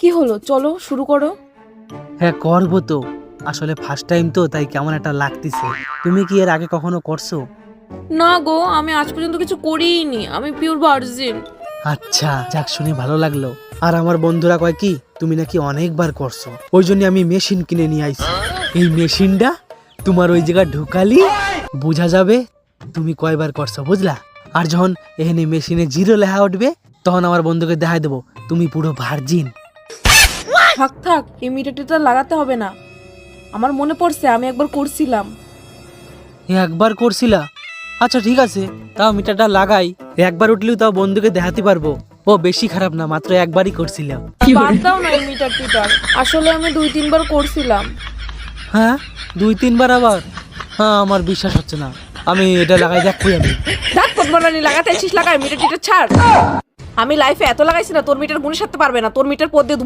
কি হলো, চলো শুরু করো। হ্যাঁ করবো তো, আসলে ফার্স্ট টাইম তো তাই কেমন একটা লাগতেছে। তুমি কি এর আগে কখনো করছো? না গো, আমি আজ পর্যন্ত কিছু করিনি, আমি পিওর ভার্জিন। আচ্ছা যাক, শুনে ভালো লাগলো। আর আমার বন্ধুরা কয় কি তুমি নাকি অনেকবার করছো, ওই জন্য আমি মেশিন কিনে নিয়ে আইছি। এই মেশিনটা তোমার ওই জায়গায় ঢুকালি বোঝা যাবে তুমি কয়বার করছো, বুঝলা? আর যখন এখানে মেশিনে জিরো লেখা উঠবে তখন আমার বন্ধুকে দেখাই দেবো তুমি পুরো ভার্জিন। থাক থাক, এই মিটারটা লাগাতে হবে না। আমার মনে পড়ছে আমি একবার করছিলাম। একবার করছিলা? আচ্ছা ঠিক আছে, তাও মিটারটা লাগাই। একবার উঠলেও তাও বন্ধুকে দেখাতে পারবো ও বেশি খারাপ না, মাত্র একবারই করছিলাম। বাদ দাও না এই মিটার। আসলে আমি 2-3 বার করছিলাম। হ্যাঁ 2-3 বার আবার? হ্যাঁ আমার বিশ্বাস হচ্ছে না, আমি এটা লাগাই দেখবই আমি। দেখ পদ্মরানী, লাগাতে আছিস লাগাই, মিটার ছাড়। আমি লাইফে এত লাগাইছি না, তোর মিটার গুণে সারতে পারবে না, তোর মিটার পদ দিয়ে